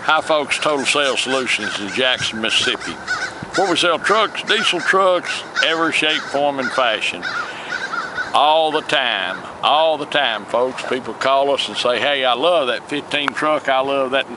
Hi folks, Total Sales Solutions in Jackson, Mississippi. Where we sell trucks, diesel trucks, every shape, form, and fashion. All the time, folks. People call us and say, hey, I love that 15 truck, I love that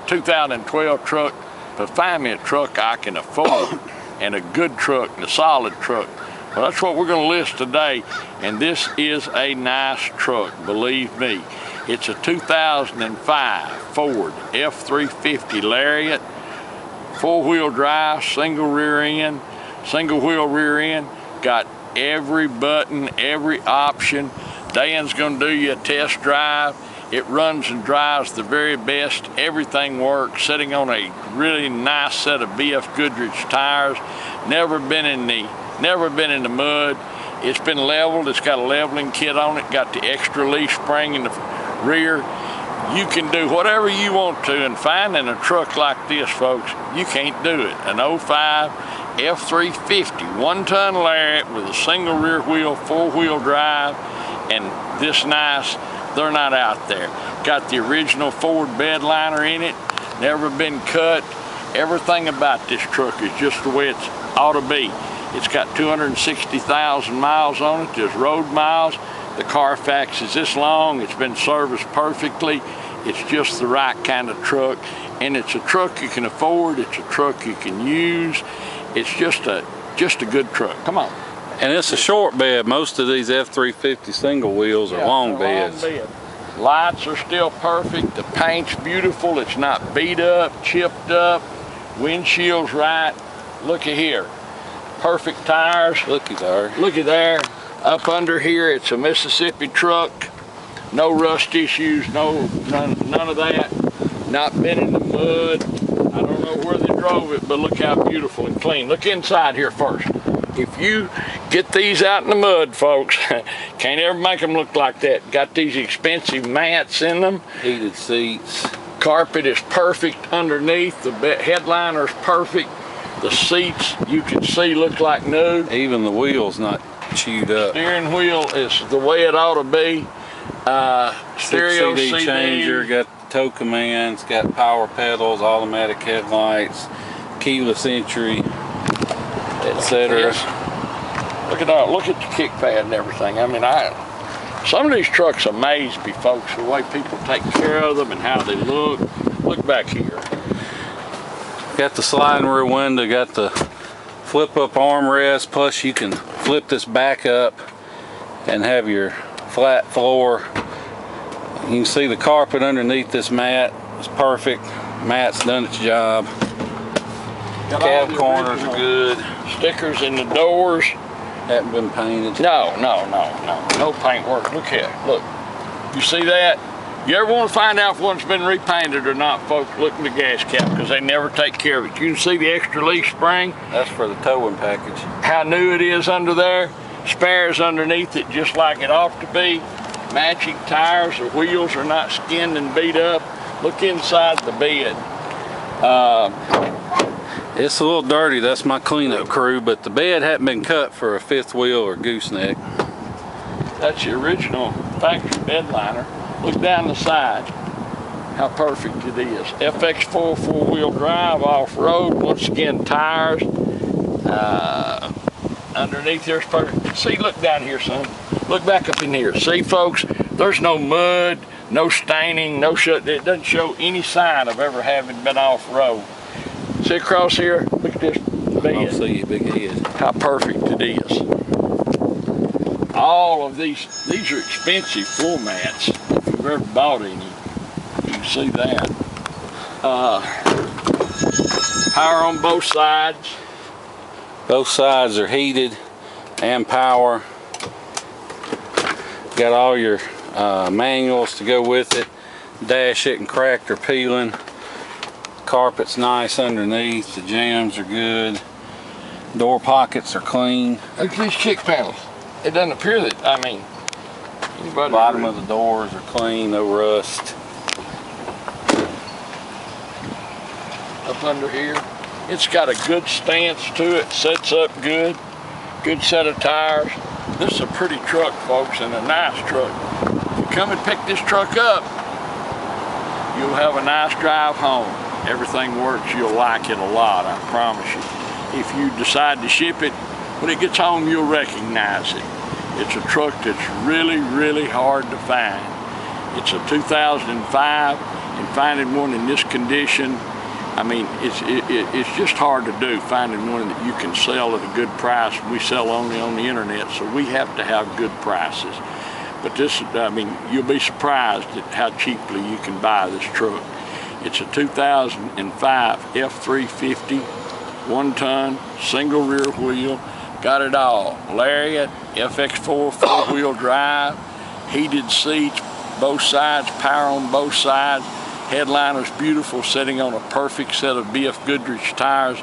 2012 truck, but find me a truck I can afford, and a good truck, and a solid truck. Well, that's what we're going to list today, and this is a nice truck, believe me. It's a 2005 Ford F350 Lariat, four-wheel drive, single wheel rear end, got every button, every option. Dan's going to do you a test drive. It runs and drives the very best. Everything works, sitting on a really nice set of BF Goodrich tires. Never been in the mud. It's been leveled. It's got a leveling kit on it. Got the extra leaf spring in the rear. You can do whatever you want to, and finding a truck like this, folks, you can't do it. An 05 F350 one-ton Lariat with a single rear wheel, four-wheel drive, and this nice, they're not out there. Got the original Ford bed liner in it, never been cut. Everything about this truck is just the way it's ought to be. It's got 260,000 miles on it. There's road miles. The Carfax is this long. It's been serviced perfectly. It's just the right kind of truck, and it's a truck you can afford. It's a truck you can use. It's just a good truck. Come on. And it's a short bed. Most of these F350 single wheels are long beds. Lights are still perfect. The paint's beautiful. It's not beat up, chipped up. Windshield's right. Looky here. Perfect tires. Looky there. Looky there. Up under here, it's a Mississippi truck. No rust issues, none of that. Not been in the mud. I don't know where they drove it, but look how beautiful and clean. Look inside here first. If you get these out in the mud, folks, can't ever make them look like that. Got these expensive mats in them. Heated seats. Carpet is perfect underneath. The headliner's perfect. The seats, you can see, look like new. Even the wheel's not chewed up. Steering wheel is the way it ought to be. Stereo CD changer, got tow commands, got power pedals, automatic headlights, keyless entry, etc. Look at all, look at the kick pad and everything. I mean, some of these trucks amaze me, folks, the way people take care of them and how they look. Look back here. Got the sliding rear window, got the flip up armrest, plus you can flip this back up and have your flat floor. You can see the carpet underneath this mat is perfect. Mat's done its job. Cab corners are good. Stickers in the doors. Haven't been painted. No paint work. Look here, look. You see that? You ever want to find out if one's been repainted or not, folks, look in the gas cap, because they never take care of it. You can see the extra leaf spring. That's for the towing package. How new it is under there. Spares underneath it just like it ought to be. Matching tires. The wheels are not skinned and beat up. Look inside the bed. It's a little dirty. That's my cleanup crew, but the bed hadn't been cut for a fifth wheel or gooseneck. That's the original factory bed liner. Look down the side, how perfect it is. FX4 four-wheel drive, off-road, once again tires. Underneath there's perfect. See, look down here, son. Look back up in here. See, folks, there's no mud, no staining, it doesn't show any sign of ever having been off-road. See across here, look at this bed. I'll see you, big head. How perfect it is. All of these are expensive floor mats. If you've ever bought any, you can see that. Power on both sides. Both sides are heated and power. Got all your manuals to go with it. Dash isn't cracked or peeling. Carpet's nice underneath. The jambs are good. Door pockets are clean. Look at these kick panels. It doesn't appear that, I mean, the bottom of the doors are clean, no rust. Up under here, it's got a good stance to it, sets up good set of tires. This is a pretty truck, folks, and a nice truck. If you come and pick this truck up, you'll have a nice drive home. Everything works. You'll like it a lot, I promise you. If you decide to ship it, when it gets home, you'll recognize it. It's a truck that's really, really hard to find. It's a 2005, and finding one in this condition, I mean, it's just hard to do, finding one that you can sell at a good price. We sell only on the internet, so we have to have good prices. But this, I mean, you'll be surprised at how cheaply you can buy this truck. It's a 2005 F350, 1-ton, single rear wheel, got it all. Lariat, FX4 four-wheel drive, heated seats, both sides, power on both sides. Headliner's beautiful, sitting on a perfect set of BF Goodrich tires.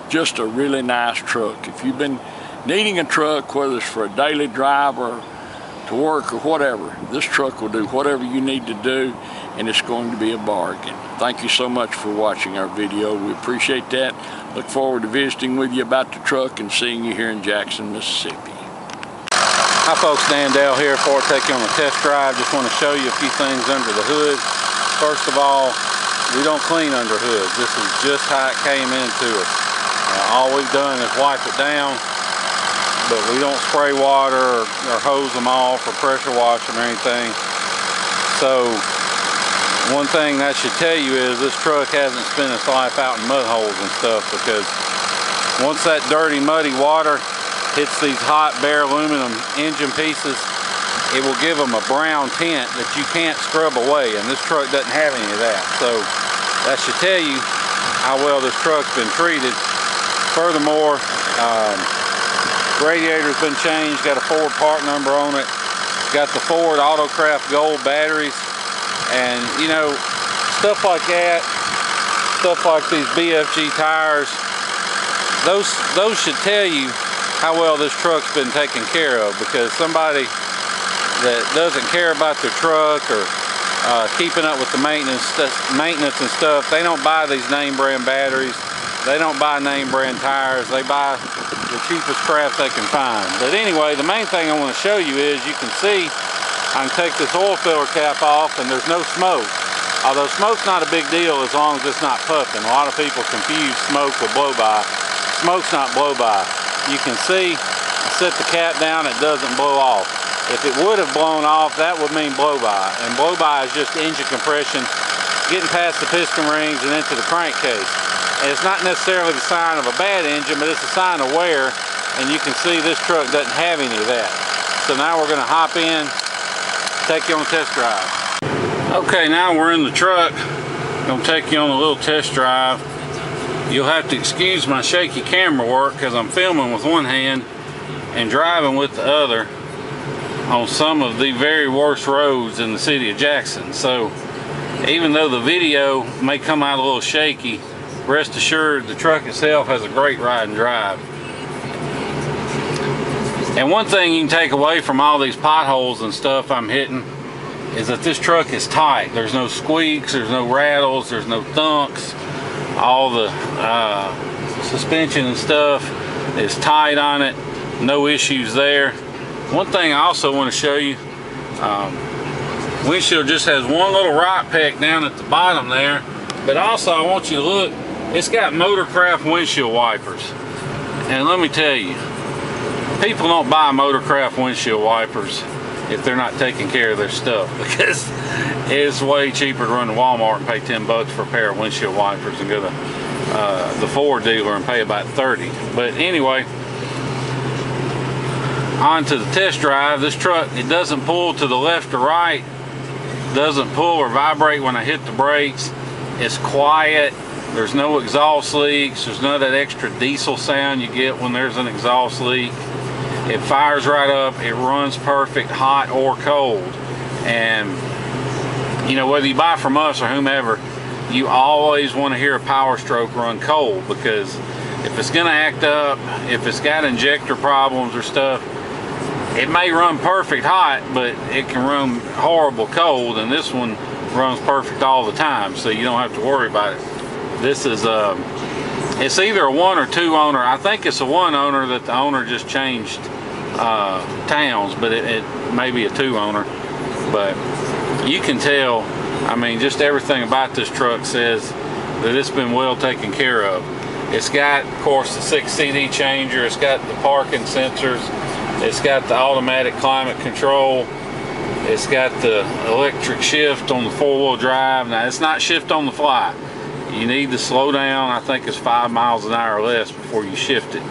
Just a really nice truck. If you've been needing a truck, whether it's for a daily drive or to work or whatever, this truck will do whatever you need to do, and it's going to be a bargain. Thank you so much for watching our video. We appreciate that. Look forward to visiting with you about the truck and seeing you here in Jackson, Mississippi. Hi folks, Dan Dale here before I take you on a test drive. Just want to show you a few things under the hood. First of all, we don't clean under hoods. This is just how it came into us. All we've done is wipe it down, but we don't spray water or hose them off or pressure wash them or anything. So one thing that should tell you is this truck hasn't spent its life out in mud holes and stuff, because once that dirty, muddy water hits these hot bare aluminum engine pieces, it will give them a brown tint that you can't scrub away, and this truck doesn't have any of that. So that should tell you how well this truck's been treated. Furthermore, radiator's been changed, got a Ford part number on it, got the Ford Autocraft Gold batteries, and you know, stuff like that, stuff like these BFG tires, those should tell you how well this truck's been taken care of, because somebody that doesn't care about their truck or keeping up with the maintenance and stuff, they don't buy these name brand batteries, they don't buy name brand tires, they buy the cheapest crap they can find. But anyway, the main thing I want to show you is, you can see I can take this oil filter cap off and there's no smoke. Although smoke's not a big deal as long as it's not puffing. A lot of people confuse smoke with blow-by. Smoke's not blow-by. You can see, I set the cap down, it doesn't blow off. If it would have blown off, that would mean blow-by. And blow-by is just engine compression getting past the piston rings and into the crankcase. And it's not necessarily the sign of a bad engine, but it's a sign of wear. And you can see this truck doesn't have any of that. So now we're going to hop in, take you on a test drive. Okay, now we're in the truck. I'm going to take you on a little test drive. You'll have to excuse my shaky camera work because I'm filming with one hand and driving with the other on some of the very worst roads in the city of Jackson. So even though the video may come out a little shaky, rest assured the truck itself has a great ride and drive. And one thing you can take away from all these potholes and stuff I'm hitting is that this truck is tight. There's no squeaks, there's no rattles, there's no thunks. All the suspension and stuff is tight on it, no issues there. One thing I also want to show you, windshield just has one little rock peck down at the bottom there, but also I want you to look, it's got Motorcraft windshield wipers. And let me tell you, people don't buy Motorcraft windshield wipers if they're not taking care of their stuff, because it's way cheaper to run to Walmart and pay 10 bucks for a pair of windshield wipers and go to the Ford dealer and pay about 30. But anyway, on to the test drive. This truck, it doesn't pull to the left or right, doesn't pull or vibrate when I hit the brakes. It's quiet, there's no exhaust leaks, there's none of that extra diesel sound you get when there's an exhaust leak. It fires right up, it runs perfect, hot or cold. And you know, whether you buy from us or whomever, you always want to hear a Power Stroke run cold, because if it's going to act up, if it's got injector problems or stuff, it may run perfect hot, but it can run horrible cold, and this one runs perfect all the time, so you don't have to worry about it. This is it's either a 1 or 2 owner. I think it's a 1 owner that the owner just changed towns, but it may be a 2 owner. But you can tell, I mean, just everything about this truck says that it's been well taken care of. It's got, of course, the 6 CD changer. It's got the parking sensors. It's got the automatic climate control. It's got the electric shift on the 4-wheel drive. Now, it's not shift on the fly. You need to slow down. I think it's 5 miles an hour or less before you shift it.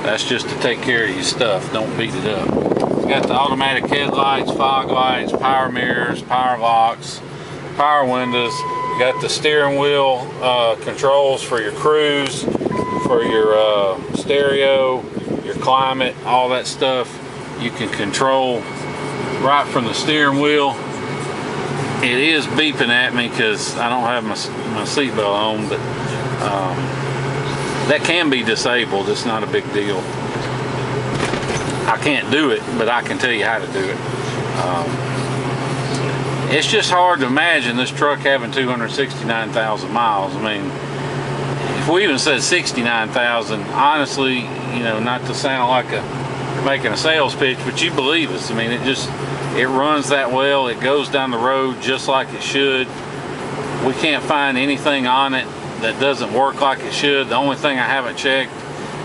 That's just to take care of your stuff. Don't beat it up. It's got the automatic headlights, fog lights, power mirrors, power locks, power windows. You got the steering wheel controls for your cruise, for your stereo, your climate, all that stuff you can control right from the steering wheel. It is beeping at me because I don't have my seatbelt on, but that can be disabled. It's not a big deal. I can't do it, but I can tell you how to do it. It's just hard to imagine this truck having 269,000 miles. I mean, if we even said 69,000, honestly, you know, not to sound like making a sales pitch, but you believe us. I mean, it runs that well. It goes down the road just like it should. We can't find anything on it that doesn't work like it should. The only thing I haven't checked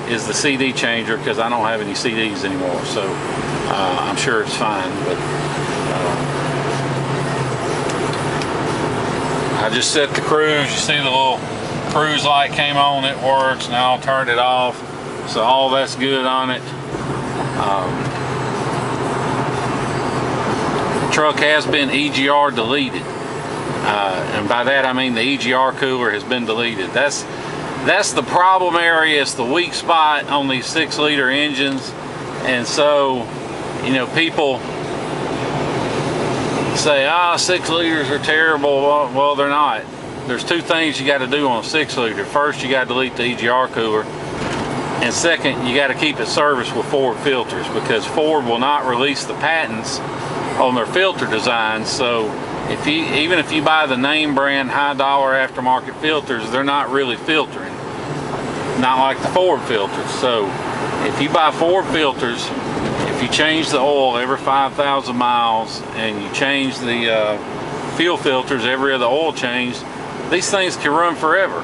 is the CD changer because I don't have any CDs anymore. So I'm sure it's fine. But I just set the cruise. You see the little cruise light came on. It works. Now I'll turn it off. So all that's good on it. Truck has been EGR deleted, and by that I mean the EGR cooler has been deleted. That's the problem area. It's the weak spot on these 6-liter engines, and so, you know, people say, 6 liters are terrible. Well, they're not. There's 2 things you got to do on a 6-liter. First, you got to delete the EGR cooler, and second, you got to keep it serviced with Ford filters, because Ford will not release the patents on their filter designs. So even if you buy the name brand high dollar aftermarket filters, they're not really filtering, not like the Ford filters. So if you buy Ford filters, if you change the oil every 5,000 miles and you change the fuel filters every other oil change, these things can run forever.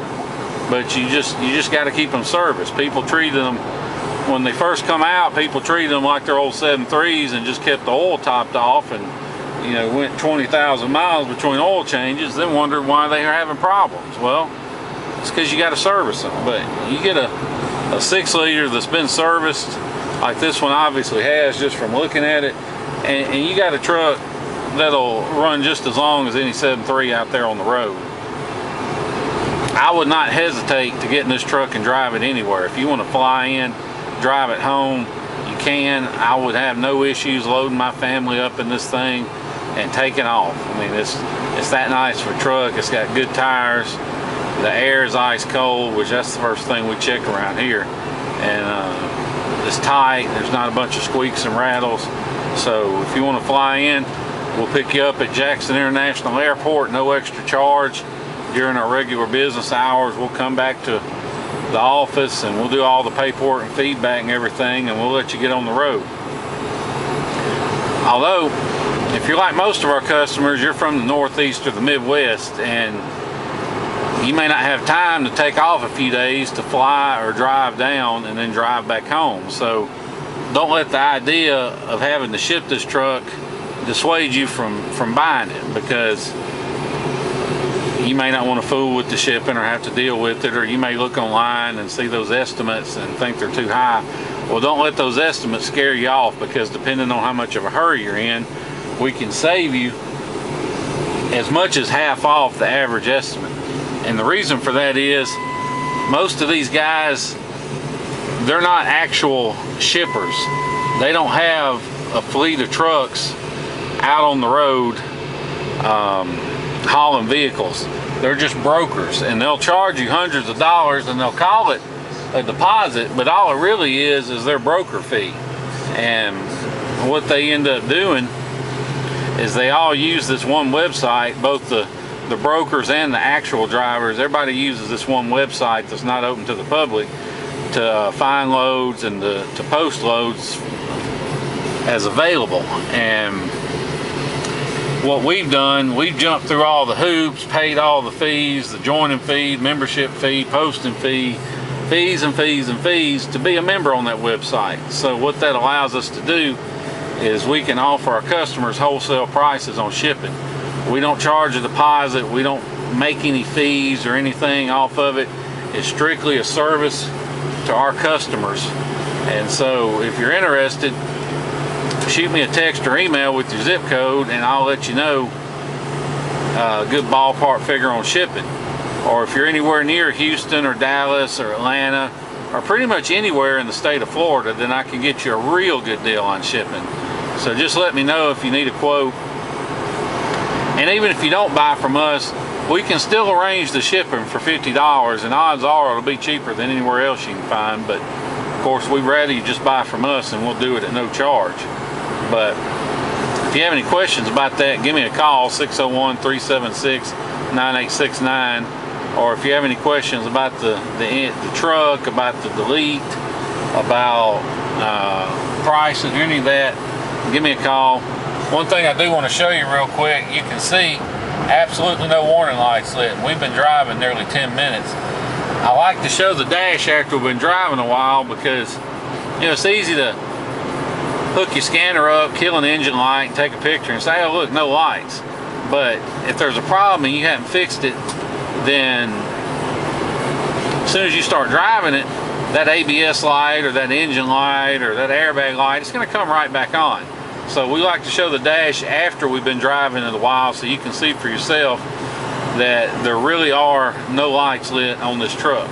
But you just got to keep them serviced. People treated them, when they first come out, people treated them like their old 7.3s and just kept the oil topped off, and, you know, went 20,000 miles between oil changes, then wondered why they are having problems. Well, it's because you got to service them. But you get a 6-liter that's been serviced, like this one obviously has, just from looking at it, and you got a truck that'll run just as long as any 7.3 out there on the road. I would not hesitate to get in this truck and drive it anywhere. If you want to fly in, drive it home, you can. I would have no issues loading my family up in this thing and taking off. I mean, it's that nice for a truck. It's got good tires. The air is ice cold, which that's the first thing we check around here. And it's tight. There's not a bunch of squeaks and rattles. So if you want to fly in, we'll pick you up at Jackson International Airport, no extra charge. During our regular business hours, we'll come back to the office and we'll do all the paperwork and feedback and everything, and we'll let you get on the road. Although, if you're like most of our customers, you're from the Northeast or the Midwest, and you may not have time to take off a few days to fly or drive down and then drive back home. So don't let the idea of having to ship this truck dissuade you from buying it, because you may not want to fool with the shipping or have to deal with it, or you may look online and see those estimates and think they're too high. Well, don't let those estimates scare you off, because depending on how much of a hurry you're in, we can save you as much as half off the average estimate. And the reason for that is most of these guys, they're not actual shippers. They don't have a fleet of trucks out on the road hauling vehicles. They're just brokers, and they'll charge you hundreds of dollars, and they'll call it a deposit, but all it really is their broker fee. And what they end up doing is they all use this one website, both the brokers and the actual drivers. Everybody uses this one website that's not open to the public to find loads and to post loads as available. And what we've done, we've jumped through all the hoops, paid all the fees, the joining fee, membership fee, posting fee, fees and fees and fees to be a member on that website. So what that allows us to do is we can offer our customers wholesale prices on shipping. We don't charge a deposit, we don't make any fees or anything off of it. It's strictly a service to our customers. And so if you're interested, shoot me a text or email with your zip code and I'll let you know a good ballpark figure on shipping. Or if you're anywhere near Houston or Dallas or Atlanta or pretty much anywhere in the state of Florida, then I can get you a real good deal on shipping. So just let me know if you need a quote. And even if you don't buy from us, we can still arrange the shipping for $50, and odds are it'll be cheaper than anywhere else you can find. But of course, we'd rather you just buy from us and we'll do it at no charge. But if you have any questions about that, give me a call, 601-376-9869. Or if you have any questions about the truck, about the delete, about pricing, or any of that, give me a call. One thing I do want to show you real quick, you can see absolutely no warning lights lit. We've been driving nearly 10 minutes. I like to show the dash after we've been driving a while because, you know, it's easy to hook your scanner up, kill an engine light, and take a picture and say, oh look, no lights. But if there's a problem and you haven't fixed it, then as soon as you start driving it, that ABS light or that engine light or that airbag light, it's going to come right back on. So we like to show the dash after we've been driving it a while so you can see for yourself that there really are no lights lit on this truck.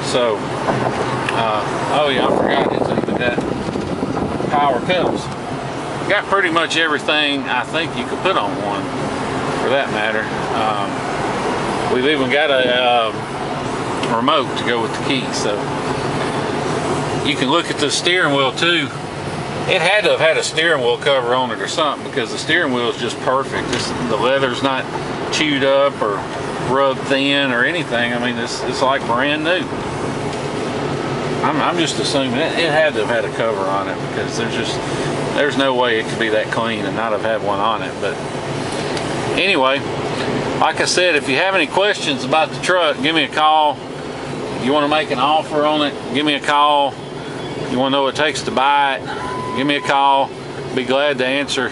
So, oh yeah, I forgot it's even got power pedals. Got pretty much everything I think you could put on one, for that matter. We've even got a remote to go with the key, so you can look at the steering wheel too. It had to have had a steering wheel cover on it or something because the steering wheel is just perfect. The leather's not chewed up or rubbed thin or anything. I mean, it's like brand new. I'm just assuming it had to have had a cover on it because there's no way it could be that clean and not have had one on it. But anyway, like I said, if you have any questions about the truck, give me a call. You want to make an offer on it, give me a call. You want to know what it takes to buy it, give me a call. Be glad to answer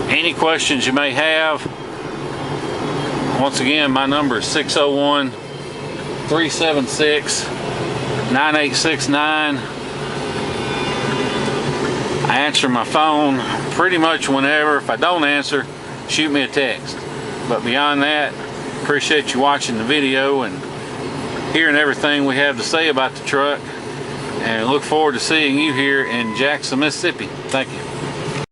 any questions you may have. Once again, my number is 601-376-9869. I answer my phone pretty much whenever. If I don't answer, shoot me a text. But beyond that, appreciate you watching the video and hearing everything we have to say about the truck, and look forward to seeing you here in Jackson, Mississippi. Thank you.